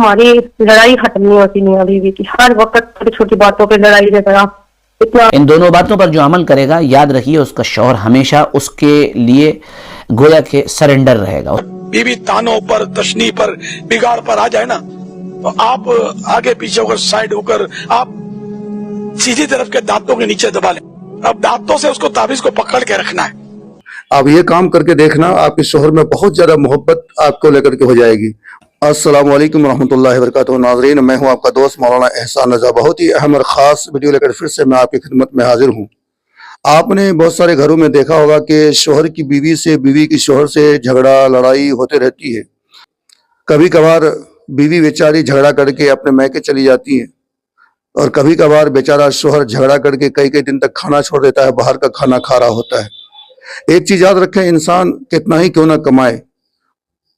हमारी लड़ाई खत्म नहीं होती मियां बीवी की, हर वक्त छोटी छोटी बातों पे लड़ाई झगड़ा। इन दोनों बातों पर जो अमल करेगा, याद रखिए उसका शौहर हमेशा उसके लिए गोया के सरेंडर रहेगा। बीवी तानों पर, तशनी पर, बिगाड़ पर आ जाए ना, तो आप आगे पीछे होकर, साइड होकर, आप सीधी तरफ के दांतों के नीचे दबा लें। अब दांतों से उसको ताबीज को पकड़ के रखना है। आप ये काम करके देखना, आपके शोहर में बहुत ज्यादा मोहब्बत आपको लेकर के हो जाएगी। अस्सलाम वालेकुम रहमतुल्लाहि व बरकातुहू। नाज़रीन, मैं हूं आपका दोस्त मौलाना एहसान रज़ा। बहुत ही अहम और ख़ास वीडियो लेकर फिर से मैं आपकी खिदमत में हाजिर हूं। आपने बहुत सारे घरों में देखा होगा कि शोहर की बीवी से, बीवी की शोहर से झगड़ा लड़ाई होते रहती है। कभी कभार बीवी बेचारी झगड़ा करके अपने मैके चली जाती है, और कभी कभार बेचारा शोहर झगड़ा करके कई कई दिन तक खाना छोड़ देता है, बाहर का खाना खा रहा होता है। एक चीज याद रखें, इंसान कितना ही क्यों ना कमाए,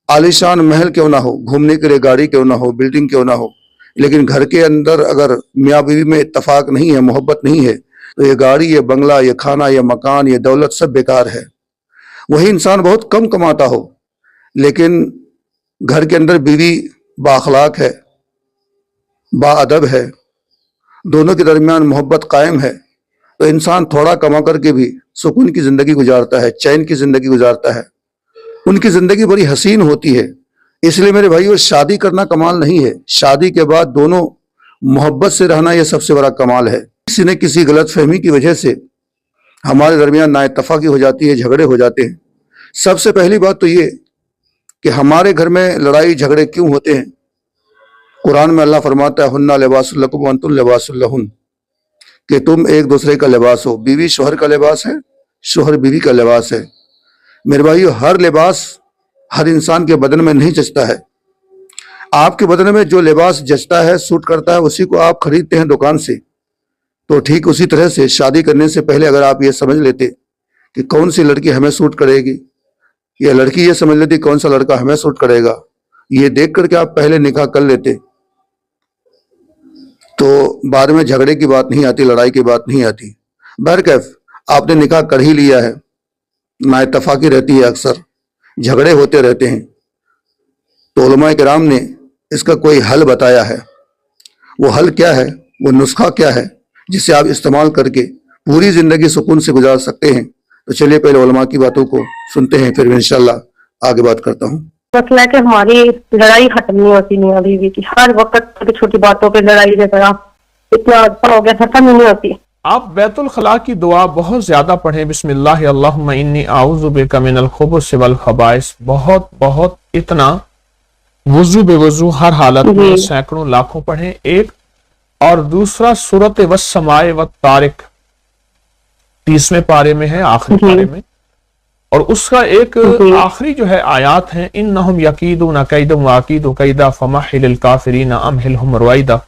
आलीशान महल क्यों ना हो, घूमने के लिए गाड़ी क्यों ना हो, बिल्डिंग क्यों ना हो, लेकिन घर के अंदर अगर मियाँ बीवी में इत्तफाक नहीं है, मोहब्बत नहीं है, तो ये गाड़ी, ये बंगला, ये खाना, ये मकान, ये दौलत सब बेकार है। वही इंसान बहुत कम कमाता हो, लेकिन घर के अंदर बीवी बाअखलाक है, बाअदब है, दोनों के दरमियान मोहब्बत कायम है, तो इंसान थोड़ा कमा करके भी सुकून की जिंदगी गुजारता है, चैन की जिंदगी गुजारता है। उनकी जिंदगी बड़ी हसीन होती है। इसलिए मेरे भाइयों, शादी करना कमाल नहीं है, शादी के बाद दोनों मोहब्बत से रहना यह सबसे बड़ा कमाल है। किसी न किसी गलत फहमी की वजह से हमारे दरमियान नाइत्तफाकी हो जाती है, झगड़े हो जाते हैं। सबसे पहली बात तो ये कि हमारे घर में लड़ाई झगड़े क्यों होते हैं। कुरान में अल्लाह फरमाता है, हुन्ना लिबासुल लकुम व अंतुम लिबासुल लहुन, कि तुम एक दूसरे का लिबास हो। बीवी शोहर का लिबास है, शोहर बीवी का लिबास है। मेरे भाइयों, हर लिबास हर इंसान के बदन में नहीं जचता है। आपके बदन में जो लिबास जचता है, सूट करता है, उसी को आप खरीदते हैं दुकान से। तो ठीक उसी तरह से शादी करने से पहले अगर आप ये समझ लेते कि कौन सी लड़की हमें सूट करेगी, या लड़की ये समझ लेती कौन सा लड़का हमें सूट करेगा, ये देख करके आप पहले निकाह कर लेते, तो बाद में झगड़े की बात नहीं आती, लड़ाई की बात नहीं आती। बहरकैफ आपने निकाह कर ही लिया है, नाइत्तफाकी रहती है, अक्सर झगड़े होते रहते हैं, तो उलमाए किराम ने इसका कोई हल बताया है। वो हल क्या है, वो नुस्खा क्या है, जिसे आप इस्तेमाल करके पूरी जिंदगी सुकून से गुजार सकते हैं। तो चलिए पहले उलमा की बातों को सुनते हैं, फिर इंशाल्लाह आगे बात करता हूँ। मसला है कि हमारी लड़ाई खत्म नहीं होती मियां बीवी की, हर वक्त छोटी छोटी बातों पे लड़ाई झगड़ा, इतना हो गया खत्म नहीं होती। आप बैतुल खला की दुआ बहुत ज्यादा पढ़ें, बिस्मिल्लाह अल्लाहुम्मा इन्नी आऊज़ु बिका मिनल खुबुस वल खबाइस, बहुत बहुत इतना वुजू बेवुजू हर हालत में सैकड़ों लाखों पढ़ें। एक और दूसरा सूरत वस्समाए व तारिक 30वें पारे में है, आखिरी पारे में, और उसका एक आखिरी जो है आयात है, इन्नहुम यकीदूना कैदम व अकीदु कैदा फमहिलिल काफिरीना अमहिलहुम रुवैदा।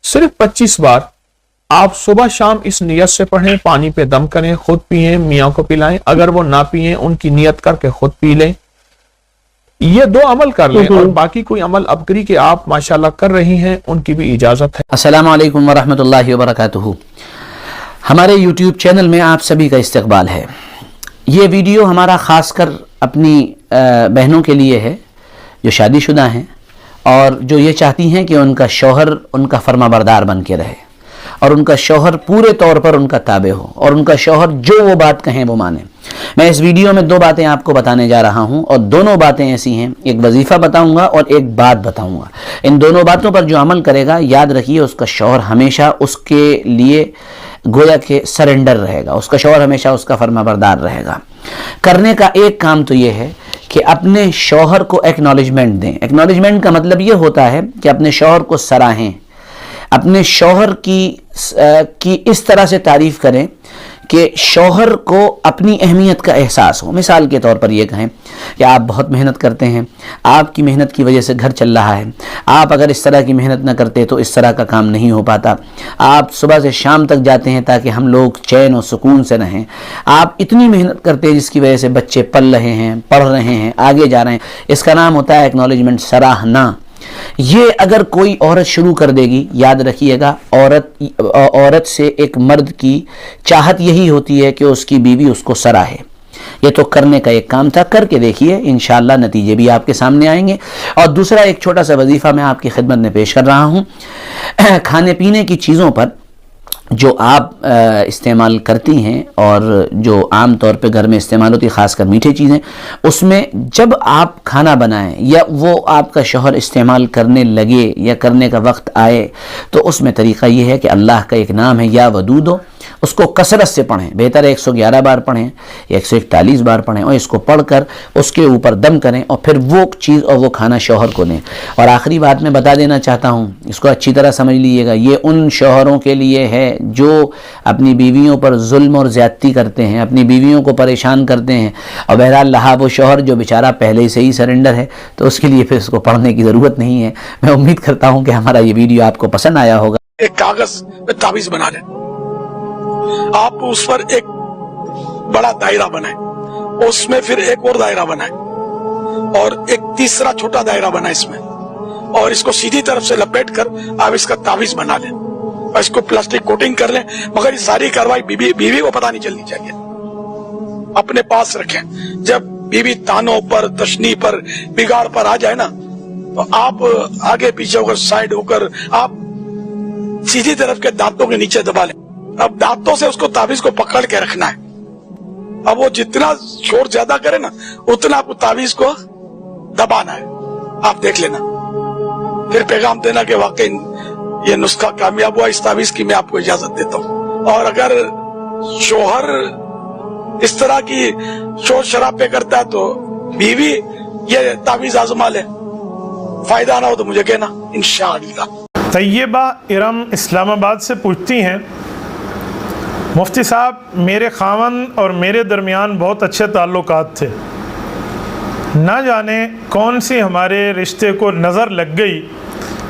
सिर्फ 25 बार आप सुबह शाम इस नियत से पढ़ें, पानी पे दम करें, खुद पिएं, मियाँ को पिलाएं, अगर वो ना पिएं उनकी नियत करके खुद पी लें। ये 2 अमल कर लें, और बाकी कोई अमल अबकरी के आप माशाल्लाह कर रही हैं, उनकी भी इजाजत है। अस्सलामु अलैकुम व रहमतुल्लाहि व बरकातुहू। हमारे YouTube चैनल में आप सभी का इस्तकबाल है। ये वीडियो हमारा खासकर अपनी बहनों के लिए है जो शादीशुदा हैं और जो ये चाहती हैं कि उनका शौहर उनका फर्माबरदार बन के रहे, और उनका शौहर पूरे तौर पर उनका ताबे हो, और उनका शौहर जो वो बात कहें वो माने। मैं इस वीडियो में 2 बातें आपको बताने जा रहा हूं, और दोनों बातें ऐसी हैं, एक वजीफा बताऊंगा और एक बात बताऊंगा। इन दोनों बातों पर जो अमल करेगा, याद रखिए उसका शौहर हमेशा उसके लिए गोया के सरेंडर रहेगा, उसका शौहर हमेशा उसका फर्माबरदार रहेगा। करने का एक काम तो ये है कि अपने शौहर को एक्नॉलेजमेंट दें। एक्नॉलेजमेंट का मतलब ये होता है कि अपने शौहर को सराहें, अपने शौहर की इस तरह से तारीफ करें कि शौहर को अपनी अहमियत का एहसास हो। मिसाल के तौर पर यह कहें कि आप बहुत मेहनत करते हैं, आपकी मेहनत की वजह से घर चल रहा है, आप अगर इस तरह की मेहनत न करते तो इस तरह का काम नहीं हो पाता, आप सुबह से शाम तक जाते हैं ताकि हम लोग चैन और सुकून से रहें, आप इतनी मेहनत करते हैं जिसकी वजह से बच्चे पल रहे हैं, पढ़ रहे हैं, आगे जा रहे हैं। इसका नाम होता है एक्नॉलेजमेंट, सराहना। ये अगर कोई औरत शुरू कर देगी, याद रखिएगा, औरत से एक मर्द की चाहत यही होती है कि उसकी बीवी उसको सराहे। یہ تو کرنے کا ایک کام تھا، کر کے دیکھیے، انشاءاللہ نتیجے بھی آپ کے سامنے آئیں گے۔ اور دوسرا ایک چھوٹا سا وظیفہ میں آپ کی خدمت میں پیش کر رہا ہوں۔ کھانے پینے کی چیزوں پر جو آپ استعمال کرتی ہیں اور جو عام طور پہ گھر میں استعمال ہوتی ہے، خاص کر میٹھے چیزیں، اس میں جب آپ کھانا بنائیں یا وہ آپ کا شوہر استعمال کرنے لگے یا کرنے کا وقت آئے، تو اس میں طریقہ یہ ہے کہ اللہ کا ایک نام ہے یا ودودو، اس کو کثرت سے پڑھیں، بہتر ہے 111 بار پڑھیں یا 141 بار پڑھیں، اور اس کو پڑھ کر اس کے اوپر دم کریں اور پھر وہ چیز اور وہ کھانا شوہر کو دیں۔ اور آخری بات میں بتا دینا چاہتا ہوں، اس کو اچھی طرح سمجھ لیجیے گا، یہ ان شوہروں کے لیے ہے جو اپنی بیویوں پر ظلم اور زیادتی کرتے ہیں، اپنی بیویوں کو پریشان کرتے ہیں، اور بہرحال رہا وہ شوہر جو بیچارہ پہلے سے ہی سرنڈر ہے، تو اس کے لیے پھر اس کو پڑھنے کی ضرورت نہیں ہے۔ میں امید کرتا ہوں کہ ہمارا یہ ویڈیو آپ کو پسند آیا ہوگا۔ ایک کاغذ میں تعویذ بنا لیں، آپ اس پر ایک بڑا دائرہ بنائیں، اس میں پھر ایک اور دائرہ بنائیں اور ایک تیسرا چھوٹا دائرہ بنائیں اس میں، اور اس کو سیدھی طرف سے لپیٹ کر آپ اس کا تعویذ بنا لیں اور اس کو پلاسٹک کوٹنگ کر لیں، مگر یہ ساری کاروائی بیوی کو پتہ نہیں چلنی چاہیے، اپنے پاس رکھیں۔ جب بیوی تانوں پر، تشنی پر، بگاڑ پر آ جائے نا، تو آپ آگے پیچھے ہو کر، سائڈ ہو کر، آپ سیدھی طرف کے دانتوں کے نیچے دبا لیں۔ اب دانتوں سے اس کو تعویذ کو پکڑ کے رکھنا ہے۔ اب وہ جتنا شور زیادہ کرے نا، اتنا آپ کو تعویذ کو دبانا ہے۔ آپ دیکھ لینا، پھر پیغام دینا کہ واقعی یہ نسخہ کامیاب ہوا، اس تعویذ کی میں آپ کو اجازت دیتا ہوں۔ اور اگر شوہر اس طرح کی شور شرابے کرتا ہے تو بیوی یہ تعویذ آزما لے، فائدہ نہ ہو تو مجھے کہنا، انشاءاللہ۔ طیبہ ارم اسلام آباد سے پوچھتی ہیں، مفتی صاحب میرے خاوند اور میرے درمیان بہت اچھے تعلقات تھے، نہ جانے کون سی ہمارے رشتے کو نظر لگ گئی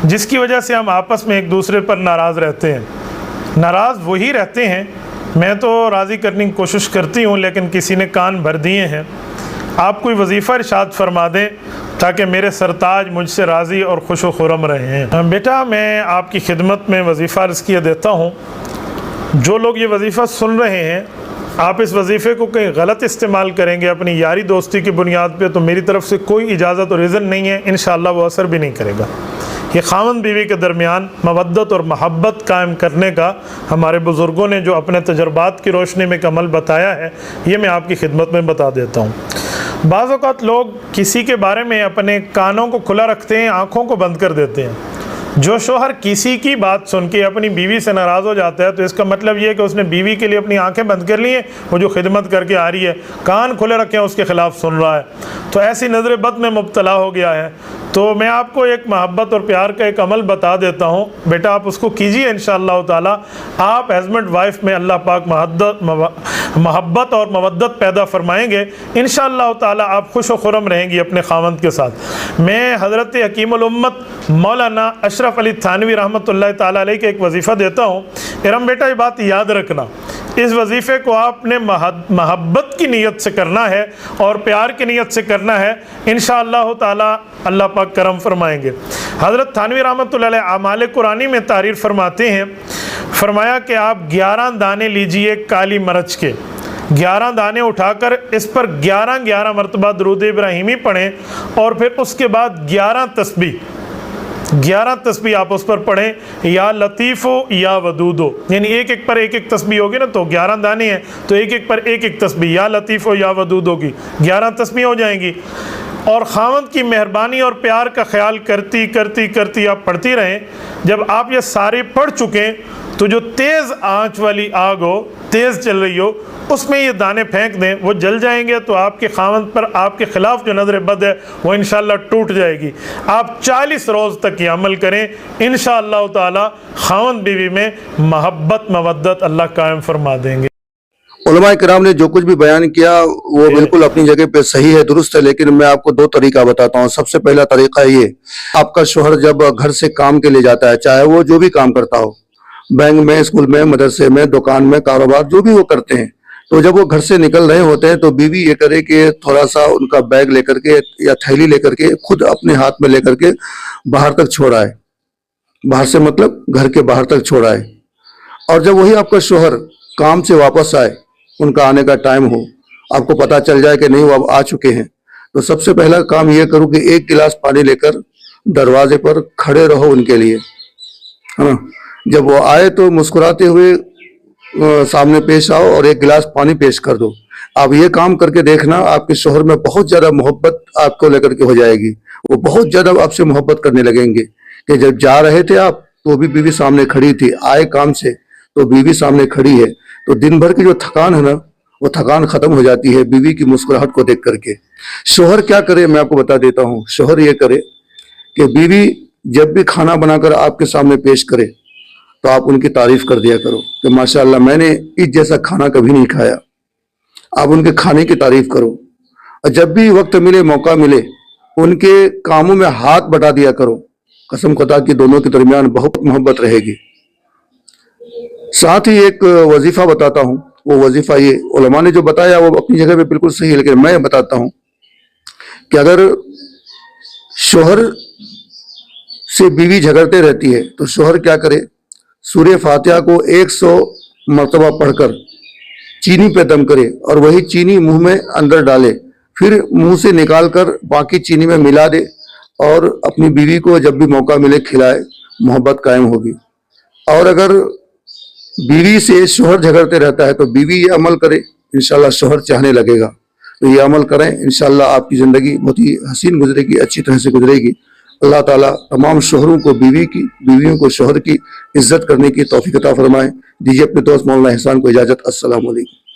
جس کی وجہ سے ہم آپس میں ایک دوسرے پر ناراض رہتے ہیں۔ ناراض وہی رہتے ہیں، میں تو راضی کرنے کی کوشش کرتی ہوں لیکن کسی نے کان بھر دیے ہیں۔ آپ کوئی وظیفہ ارشاد فرما دیں تاکہ میرے سرتاج مجھ سے راضی اور خوش و خرم رہے ہیں۔ بیٹا میں آپ کی خدمت میں وظیفہ عرض کیے دیتا ہوں، جو لوگ یہ وظیفہ سن رہے ہیں، آپ اس وظیفے کو کہیں غلط استعمال کریں گے اپنی یاری دوستی کی بنیاد پہ، تو میری طرف سے کوئی اجازت اور اذن نہیں ہے، انشاءاللہ وہ اثر بھی نہیں کرے گا۔ یہ خاوند بیوی کے درمیان مودت اور محبت قائم کرنے کا ہمارے بزرگوں نے جو اپنے تجربات کی روشنی میں ایک عمل بتایا ہے، یہ میں آپ کی خدمت میں بتا دیتا ہوں۔ بعض اوقات لوگ کسی کے بارے میں اپنے کانوں کو کھلا رکھتے ہیں، آنکھوں کو بند کر دیتے ہیں۔ جو شوہر کسی کی بات سن کے اپنی بیوی سے ناراض ہو جاتا ہے تو اس کا مطلب یہ ہے کہ اس نے بیوی کے لیے اپنی آنکھیں بند کر لی ہیں، وہ جو خدمت کر کے آ رہی ہے کان کھلے رکھے ہیں، اس کے خلاف سن رہا ہے، تو ایسی نظر بد میں مبتلا ہو گیا ہے۔ تو میں آپ کو ایک محبت اور پیار کا ایک عمل بتا دیتا ہوں، بیٹا آپ اس کو کیجئے، انشاءاللہ تعالی آپ ہسبینڈ وائف میں اللہ پاک محبت اور مودت پیدا فرمائیں گے، انشاءاللہ تعالی آپ خوش و خرم رہیں گی اپنے خاوند کے ساتھ۔ میں حضرت حکیم الامت مولانا اشرف علی تھانوی رحمۃ اللہ تعالی علیہ کے ایک وظیفہ دیتا ہوں۔ ارم بیٹا یہ بات یاد رکھنا، اس وظیفے کو آپ نے محبت کی نیت سے کرنا ہے اور پیار کی نیت سے کرنا ہے، انشاءاللہ تعالی اللہ پاک کرم فرمائیں گے۔ حضرت تھانوی رحمۃ اللہ علیہ اعمال قرآنی میں تعریر فرماتے ہیں، فرمایا کہ آپ 11 دانے لیجئے کالی مرچ کے، 11 دانے اٹھا کر اس پر 11 مرتبہ درود ابراہیمی پڑھیں، اور پھر اس کے بعد 11 تسبیح آپ اس پر پڑھیں، یا لطیفو یا ودودو، یعنی ایک ایک پر ایک ایک تسبیح ہوگی نا، تو 11 دانے ہیں تو ایک ایک پر ایک ایک تسبیح، یا لطیفو یا ودودو کی 11 تسبیح ہو جائیں گی۔ اور خاوند کی مہربانی اور پیار کا خیال کرتی کرتی کرتی آپ پڑھتی رہیں۔ جب آپ یہ سارے پڑھ چکیں تو جو تیز آنچ والی آگ ہو، تیز چل رہی ہو، اس میں یہ دانے پھینک دیں، وہ جل جائیں گے تو آپ کے خاوند پر آپ کے خلاف جو نظر بد ہے وہ انشاءاللہ ٹوٹ جائے گی۔ آپ 40 روز تک یہ عمل کریں، انشاءاللہ تعالی خاوند بیوی میں محبت مودت اللہ قائم فرما دیں گے۔ علماء کرام نے جو کچھ بھی بیان کیا وہ بالکل اپنی جگہ پہ صحیح ہے، درست ہے، لیکن میں آپ کو 2 طریقہ بتاتا ہوں۔ سب سے پہلا طریقہ یہ، آپ کا شوہر جب گھر سے کام کے لیے جاتا ہے، چاہے وہ جو بھی کام کرتا ہو، بینک میں، اسکول میں، مدرسے میں، دکان میں، کاروبار جو بھی وہ کرتے ہیں، تو جب وہ گھر سے نکل رہے ہوتے ہیں تو بیوی یہ کرے کہ تھوڑا سا ان کا بیگ لے کر کے یا تھیلی لے کر کے خود اپنے ہاتھ میں لے کر کے باہر تک چھوڑائے، باہر سے مطلب گھر کے باہر تک چھوڑائے، اور جب وہی آپ کا شوہر کام سے واپس آئے، ان کا آنے کا ٹائم ہو، आपको पता चल जाए कि नहीं वो अब आ चुके हैं, तो सबसे पहला काम ये करो कि एक गिलास पानी लेकर दरवाजे पर खड़े रहो उनके लिए, है ना। जब वो आए तो मुस्कुराते हुए सामने पेश आओ और एक गिलास पानी पेश कर दो। आप ये काम करके देखना, आपके शोहर में बहुत ज्यादा मोहब्बत आपको लेकर के हो जाएगी। वो बहुत ज्यादा आपसे मोहब्बत करने लगेंगे कि जब जा रहे थे आप तो भी बीवी सामने खड़ी थी, आए काम से तो बीवी सामने खड़ी है, तो दिन भर की जो थकान है ना वो थकान खत्म हो जाती है बीवी की मुस्कुराहट को देख करके। शोहर क्या करे मैं आपको बता देता हूँ। शोहर ये करे कि बीवी जब भी खाना बनाकर आपके सामने पेश करे तो आप उनकी तारीफ कर दिया करो कि माशाअल्लाह मैंने इस जैसा खाना कभी नहीं खाया। आप उनके खाने की तारीफ करो और जब भी वक्त मिले मौका मिले उनके कामों में हाथ बटा दिया करो। कसम खुदा की दोनों के दरमियान बहुत मोहब्बत रहेगी। साथ ही एक वजीफा बताता हूँ, वो वजीफा ये उलमा ने जो बताया वो अपनी जगह पे बिल्कुल सही है, लेकिन मैं बताता हूँ कि अगर शोहर से बीवी झगड़ते रहती है तो शोहर क्या करे, सूरह फातिहा को 100 मरतबा पढ़कर चीनी पे दम करे और वही चीनी मुंह में अंदर डाले, फिर मुंह से निकाल कर बाकी चीनी में मिला दे और अपनी बीवी को जब भी मौका मिले खिलाए, मोहब्बत कायम होगी। और अगर बीवी से शोहर झगड़ते रहता है तो बीवी ये अमल करे, इंशाल्लाह शोहर चाहने लगेगा। तो ये अमल करें, इंशाल्लाह आपकी ज़िंदगी बहुत ही हसीन गुजरेगी, अच्छी तरह से गुजरेगी। अल्लाह ताला तमाम शोहरों को बीवियों को शोहर की इज्जत करने की तौफीक अता फरमाए। दीजिए अपने दोस्त मौलाना एहसान को इजाज़त। अस्सलाम वालेकुम।